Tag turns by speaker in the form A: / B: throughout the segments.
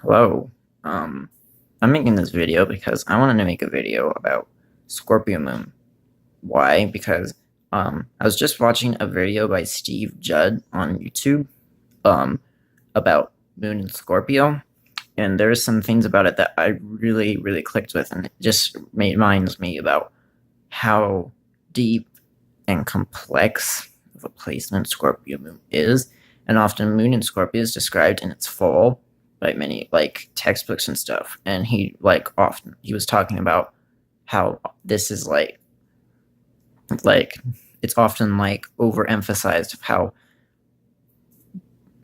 A: Hello. Um, I'm making this video because I wanted to make a video about Scorpio Moon. Why? Because I was just watching a video by Steve Judd on YouTube um about Moon and Scorpio, and there's some things about it that I really clicked with, and it just reminds me about how deep and complex of a placement Scorpio Moon is, and often Moon in Scorpio is described in its fall by many like textbooks and stuff. And he was talking about how this is like it's often like overemphasized of how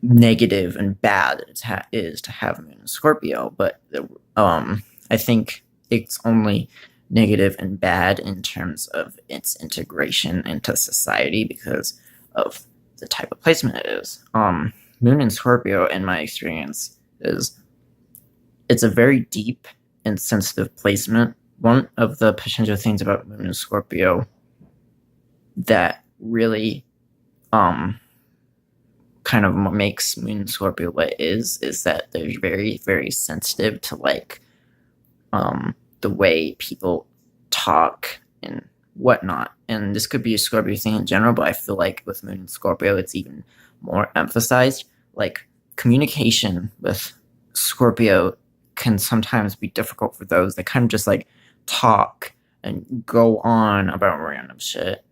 A: negative and bad is to have Moon in Scorpio, but I think it's only negative and bad in terms of its integration into society because of the type of placement it is. Moon in Scorpio, in my experience, is it's a very deep and sensitive placement. One of the potential things about Moon in Scorpio that really kind of makes Moon in Scorpio what it is that they're very sensitive to the way people talk and whatnot. And this could be a Scorpio thing in general, but I feel like with Moon in Scorpio, it's even more emphasized. Like communication with Scorpio can sometimes be difficult for those that kind of just like talk and go on about random shit.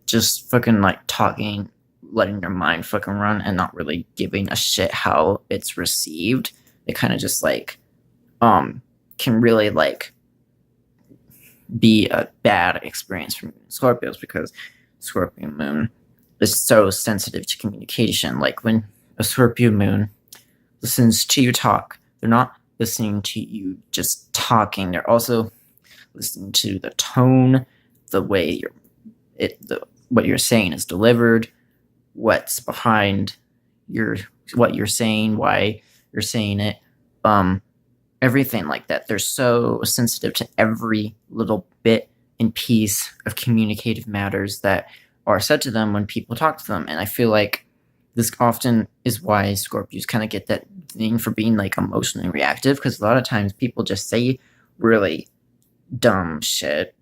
A: Just fucking like talking, letting their mind fucking run and not really giving a shit how it's received. It kind of just like can really like be a bad experience for Scorpios because Scorpio Moon is so sensitive to communication. Like when a Scorpio Moon listens to you talk, they're not listening to you just talking. They're also listening to the tone, the way what you're saying is delivered, what's behind what you're saying, why you're saying it, everything like that. They're so sensitive to every little bit and piece of communicative matters that are said to them when people talk to them. And I feel like this often is why Scorpios kind of get that thing for being like emotionally reactive, because a lot of times people just say really dumb shit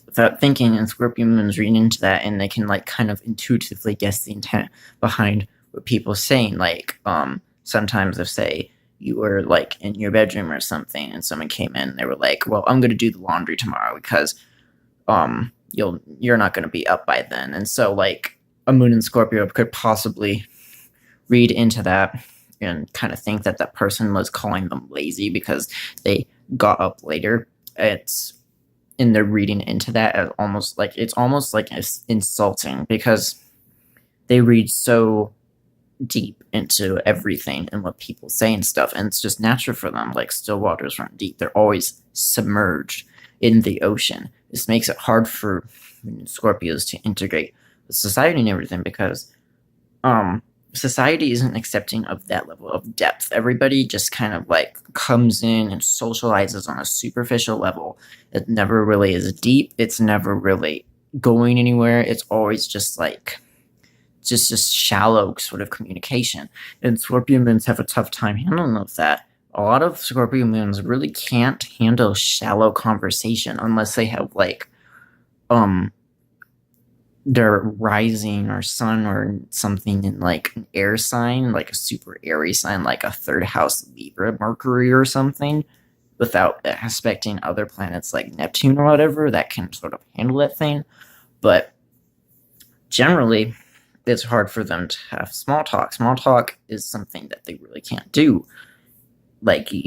A: without thinking, and Scorpio Moon's reading into that, and they can like kind of intuitively guess the intent behind what people are saying. Like sometimes if say you were like in your bedroom or something and someone came in, they were like, well, I'm gonna do the laundry tomorrow because you're not gonna be up by then. And so like a Moon in Scorpio could possibly read into that and kind of think that that person was calling them lazy because they got up later. It's in their reading into that as almost like it's insulting because they read so deep into everything and what people say and stuff, and it's just natural for them. Like still waters run deep. They're always submerged in the ocean. This makes it hard for Scorpios to integrate with society and everything because society isn't accepting of that level of depth. Everybody just kind of like comes in and socializes on a superficial level. It never really is deep. It's never really going anywhere. It's always just like just shallow sort of communication. And Scorpio moons have a tough time handling with that. A lot of Scorpio moons really can't handle shallow conversation unless they have like their rising or sun or something in like an air sign, like a super airy sign, like a third house Libra Mercury or something, without expecting other planets like Neptune or whatever that can sort of handle that thing. But generally, it's hard for them to have small talk. Small talk is something that they really can't do. Like if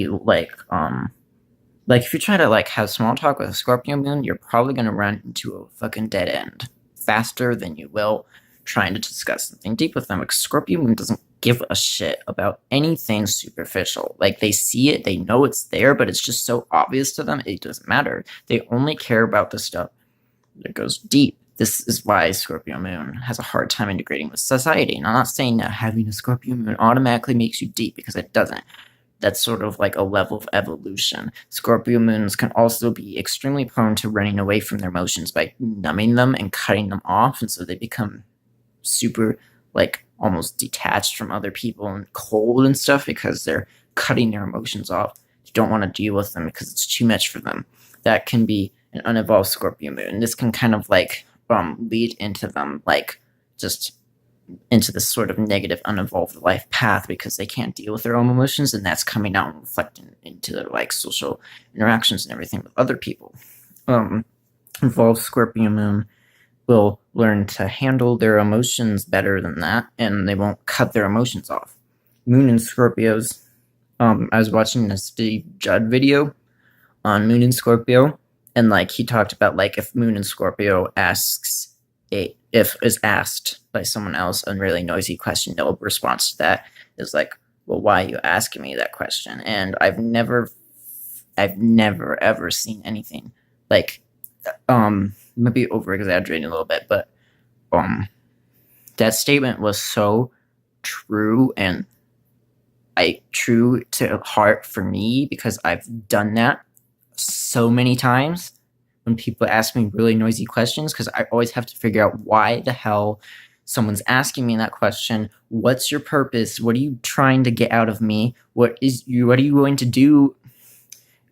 A: you try to like have small talk with a Scorpio moon, you're probably gonna run into a fucking dead end faster than you will trying to discuss something deep with them. Like Scorpio moon doesn't give a shit about anything superficial. Like they see it, they know it's there, but it's just so obvious to them it doesn't matter. They only care about the stuff that goes deep. This is why Scorpio moon has a hard time integrating with society. And I'm not saying that having a Scorpio moon automatically makes you deep, because it doesn't. That's sort of like a level of evolution. Scorpio moons can also be extremely prone to running away from their emotions by numbing them and cutting them off, and so they become super like almost detached from other people and cold and stuff because they're cutting their emotions off. You don't want to deal with them because it's too much for them. That can be an unevolved Scorpio moon. This can kind of like lead into them like just into this sort of negative unevolved life path because they can't deal with their own emotions, and that's coming out and reflecting into their like social interactions and everything with other people. Involved Scorpio moon will learn to handle their emotions better than that, and they won't cut their emotions off. Moon and Scorpios. I was watching a Steve Judd video on Moon and Scorpio, and like he talked about like if Moon and Scorpio if is asked by someone else a really noisy question, no response to that is like, well, why are you asking me that question? And I've never ever seen anything like maybe over exaggerating a little bit, but that statement was so true and true to heart for me because I've done that so many times when people ask me really noisy questions because I always have to figure out why the hell someone's asking me that question. What's your purpose? What are you trying to get out of me? What are you going to do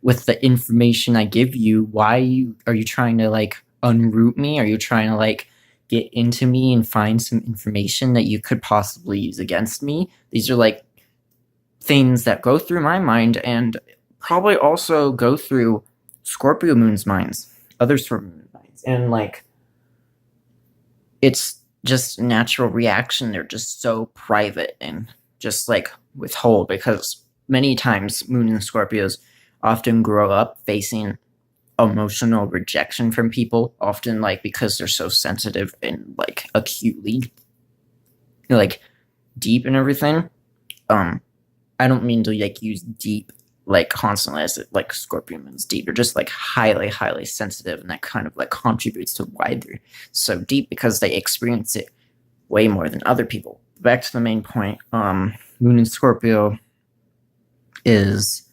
A: with the information I give you? Why are you trying to like unroot me? Are you trying to like get into me and find some information that you could possibly use against me? These are like things that go through my mind and probably also go through Scorpio moon's minds, other Scorpio moon minds. And like it's just a natural reaction. They're just so private and just like withhold because many times Moon and Scorpios often grow up facing emotional rejection from people, often like because they're so sensitive and like acutely like deep and everything. I don't mean to like use deep like constantly as like Scorpio moon's deep. They're just like highly sensitive, and that kind of like contributes to why they're so deep because they experience it way more than other people. Back to the main point. Moon and Scorpio is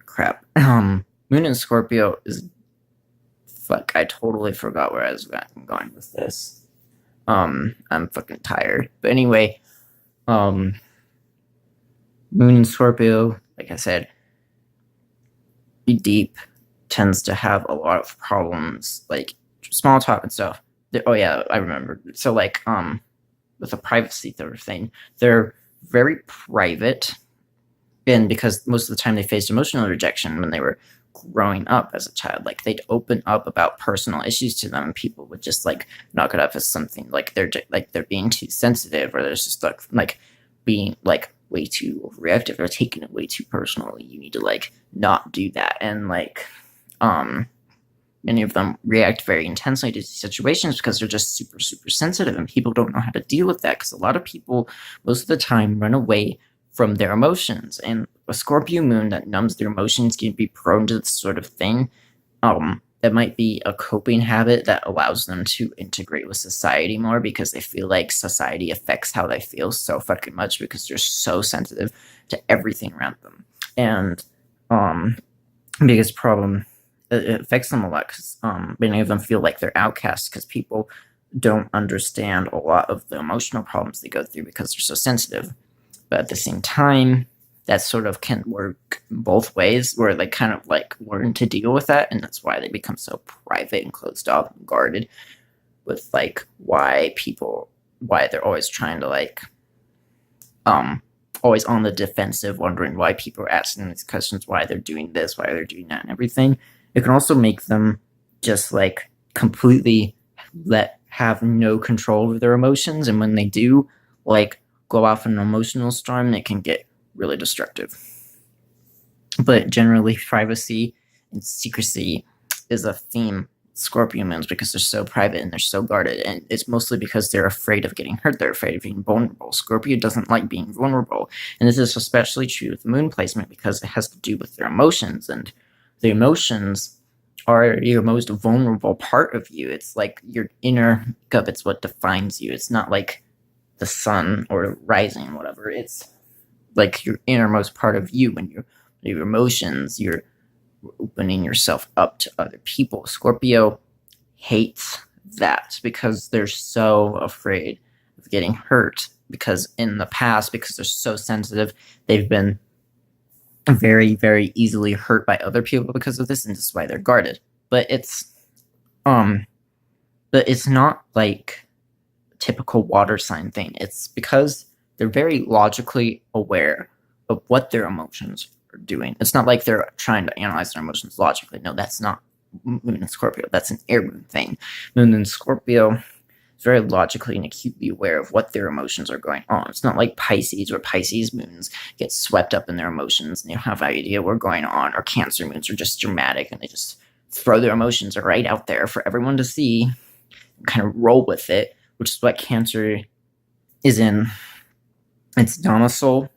A: crap. Moon and Scorpio is fuck. I totally forgot where I was going with this. I'm fucking tired. But anyway, Moon and Scorpio, like I said, be deep, tends to have a lot of problems, like small talk and stuff. Oh yeah, I remember. So like, with the privacy thing, they're very private, and because most of the time they faced emotional rejection when they were growing up as a child, like they'd open up about personal issues to them, and people would just like knock it off as something like they're being too sensitive, or there's just like being like way too overreactive or taking it way too personally. You need to like not do that. And like many of them react very intensely to situations because they're just super sensitive, and people don't know how to deal with that because a lot of people most of the time run away from their emotions, and a Scorpio moon that numbs their emotions can be prone to this sort of thing. That might be a coping habit that allows them to integrate with society more because they feel like society affects how they feel so fucking much because they're so sensitive to everything around them. And biggest problem, it affects them a lot because many of them feel like they're outcasts because people don't understand a lot of the emotional problems they go through because they're so sensitive. But at the same time, that sort of can work both ways, where they kind of like learn to deal with that, and that's why they become so private and closed off and guarded with like why they're always trying to like always on the defensive, wondering why people are asking these questions, why they're doing this, why they're doing that, and everything. It can also make them just like completely have no control over their emotions, and when they do like go off in an emotional storm, it can get really destructive. But generally, privacy and secrecy is a theme Scorpio moons because they're so private and they're so guarded, and it's mostly because they're afraid of getting hurt. They're afraid of being vulnerable. Scorpio doesn't like being vulnerable, and this is especially true with the moon placement because it has to do with their emotions, and the emotions are your most vulnerable part of you. It's like your inner makeup. It's what defines you. It's not like the sun or rising, whatever. It's like your innermost part of you, when your emotions, you're opening yourself up to other people. Scorpio hates that because they're so afraid of of getting hurt, because in the past, because they're so sensitive, they've been very, very easily hurt by other people because of this, and this is why they're guarded. But um it's not like a typical water sign thing. It's because they're very logically aware of what their emotions are doing. It's not like they're trying to analyze their emotions logically. No, that's not Moon and Scorpio. That's an air moon thing. Moon and Scorpio is very logically and acutely aware of what their emotions are going on. It's not like Pisces, where Pisces moons get swept up in their emotions and they don't have an idea what's going on, or Cancer moons are just dramatic and they just throw their emotions right out there for everyone to see and kind of roll with it, which is what Cancer is in its domicile.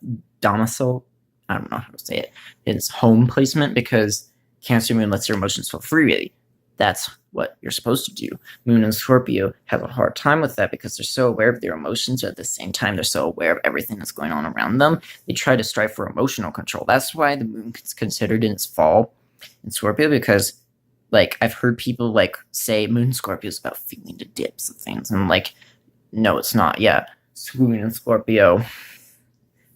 A: I don't know how to say it. Its home placement, because Cancer moon lets your emotions feel freely. That's what you're supposed to do. Moon and Scorpio have a hard time with that because they're so aware of their emotions, but at the same time, they're so aware of everything that's going on around them. They try to strive for emotional control. That's why the moon is considered in its fall in Scorpio, because like I've heard people like say Moon Scorpio is about feeling the dips of things, and I'm like, no, it's not. Yeah, Moon and Scorpio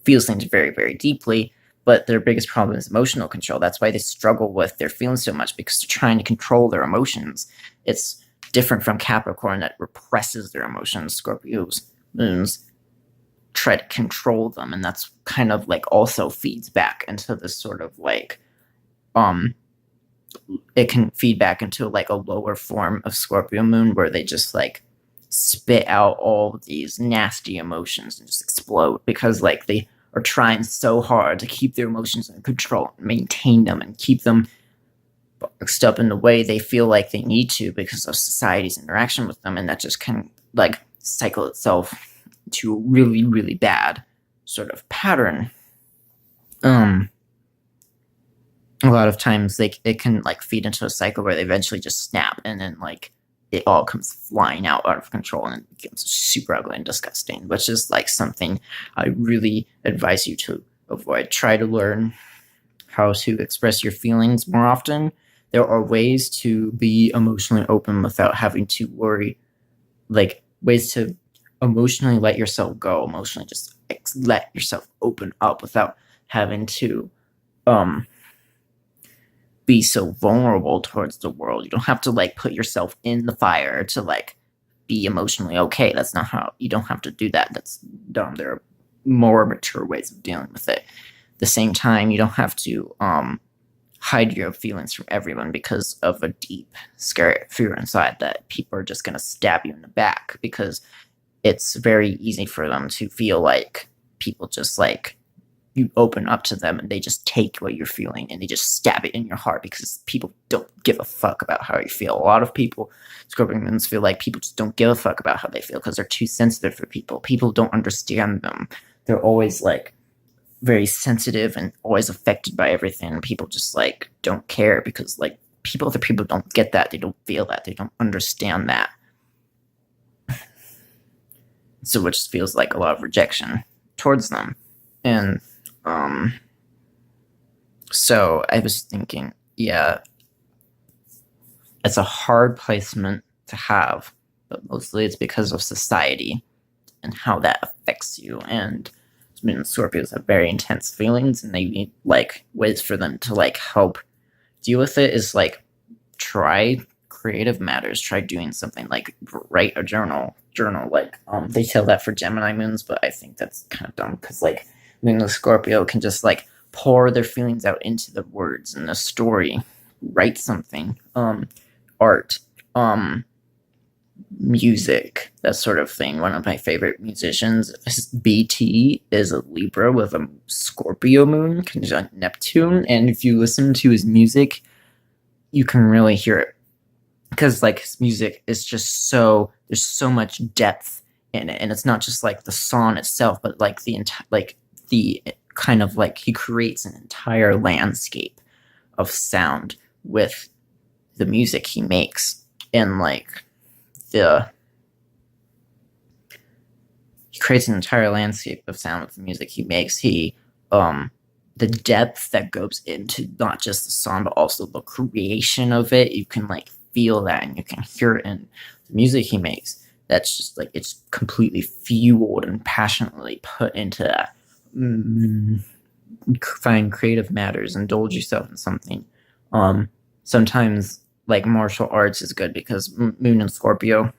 A: feels things very, very deeply, but their biggest problem is emotional control. That's why they struggle with their feelings so much, because they're trying to control their emotions. It's different from Capricorn that represses their emotions. Scorpio's moons try to control them, and that's kind of like also feeds back into this sort of like it can feed back into like a lower form of Scorpio moon, where they just like spit out all these nasty emotions and just explode, because like they are trying so hard to keep their emotions in control and maintain them and keep them boxed up in the way they feel like they need to because of society's interaction with them, and that just kind of like cycle itself to a really, really bad sort of pattern. A lot of times it can like feed into a cycle where they eventually just snap, and then like it all comes flying out of control and it becomes super ugly and disgusting, which is like something I really advise you to avoid. Try to learn how to express your feelings more often. There are ways to be emotionally open without having to worry, like ways to emotionally let yourself go, emotionally just let yourself open up without having to be so vulnerable towards the world. You don't have to like put yourself in the fire to like be emotionally okay. That's not how, you don't have to do that. That's dumb. There are more mature ways of dealing with it. At the same time, you don't have to hide your feelings from everyone because of a deep scare fear inside that people are just going to stab you in the back, because it's very easy for them to feel like people just like you open up to them and they just take what you're feeling and they just stab it in your heart, because people don't give a fuck about how you feel. A lot of people, Scorpions, feel like people just don't give a fuck about how they feel because they're too sensitive for people. People don't understand them. They're always like very sensitive and always affected by everything. People just like don't care because like other people don't get that. They don't feel that. They don't understand that. So it just feels like a lot of rejection towards them. And so I was thinking, yeah, it's a hard placement to have, but mostly it's because of society and how that affects you. And Scorpios have very intense feelings, and they need like ways for them to like help deal with it is like try creative matters, try doing something like write a journal like they tell that for Gemini moons, but I think that's kind of dumb, because like Moon of Scorpio can just like pour their feelings out into the words and the story, write something, art, music, that sort of thing. One of my favorite musicians, BT, is a Libra with a Scorpio moon conjunct Neptune, and if you listen to his music, you can really hear it, because like his music is just so, there's so much depth in it, and it's not just like the song itself, but like the kind of like he creates an entire landscape of sound with the music he makes, and like he creates an entire landscape of sound with the music he makes. He the depth that goes into not just the song but also the creation of it, you can like feel that and you can hear it in the music he makes. that's just like it's completely fueled and passionately put into that. Find creative matters, indulge yourself in something. Sometimes like martial arts is good because Moon in Scorpio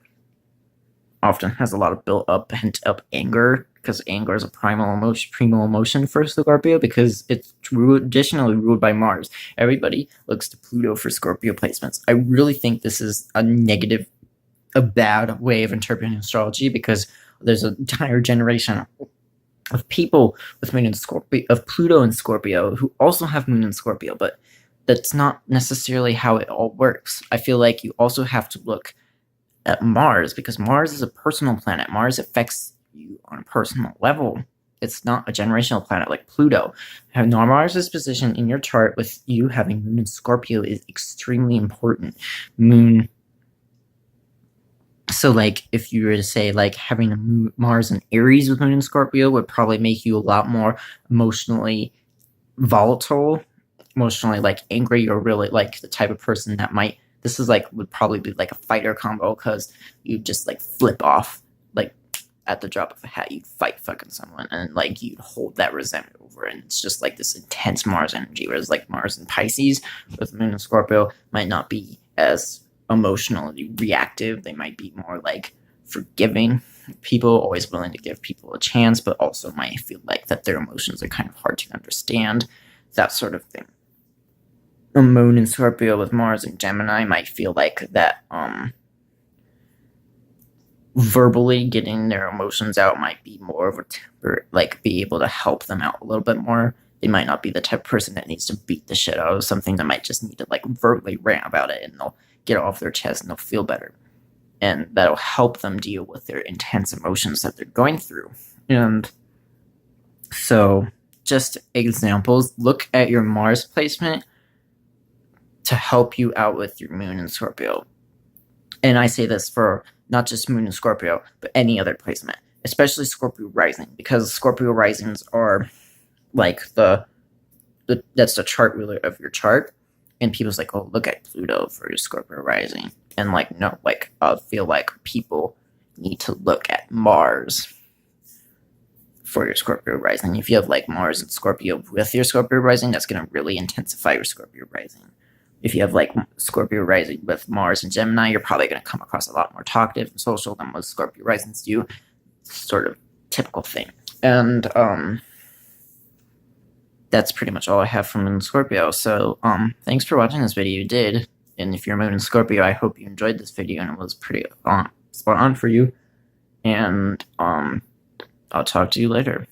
A: often has a lot of built up, pent up anger, because anger is a primal emotion for Scorpio, because it's traditionally ruled by Mars. Everybody looks to Pluto for Scorpio placements. I really think this is a bad way of interpreting astrology, because there's an entire generation of people with Moon in Scorpio, of Pluto and Scorpio, who also have Moon in Scorpio, but that's not necessarily how it all works. I feel like you also have to look at Mars, because Mars is a personal planet. Mars affects you on a personal level. It's not a generational planet like Pluto. Now, Mars's position in your chart with you having Moon in Scorpio is extremely important. Moon. So, like, if you were to say, like, having a Mars in Aries with Moon in Scorpio would probably make you a lot more emotionally volatile, emotionally, like, angry, or really, like, the type of person that might, this is, like, would probably be, like, a fighter combo, because you just, like, flip off, like, at the drop of a hat, you'd fight fucking someone, and, like, you'd hold that resentment over, and it's just, like, this intense Mars energy, whereas, like, Mars in Pisces with Moon in Scorpio might not be as emotionally reactive. They might be more like forgiving people, always willing to give people a chance, but also might feel like that their emotions are kind of hard to understand, that sort of thing. A Moon in Scorpio with Mars in Gemini might feel like that verbally getting their emotions out might be more of like be able to help them out a little bit more. They might not be the type of person that needs to beat the shit out of something. That might just need to like verbally rant about it, and they'll get it off their chest and they'll feel better. And that'll help them deal with their intense emotions that they're going through. And so, just examples, look at your Mars placement to help you out with your Moon in Scorpio. And I say this for not just Moon in Scorpio, but any other placement, especially Scorpio rising, because Scorpio risings are like that's the chart ruler of your chart. And people's like, oh, look at Pluto for your Scorpio rising. And like, no, like, I feel like people need to look at Mars for your Scorpio rising. If you have like Mars and Scorpio with your Scorpio rising, that's going to really intensify your Scorpio rising. If you have like Scorpio rising with Mars and Gemini, you're probably going to come across a lot more talkative and social than most Scorpio risings do. Sort of typical thing. And that's pretty much all I have from Moon in Scorpio. So thanks for watching this video. You did. And if you're Moon in Scorpio, I hope you enjoyed this video and it was pretty spot on for you. And I'll talk to you later.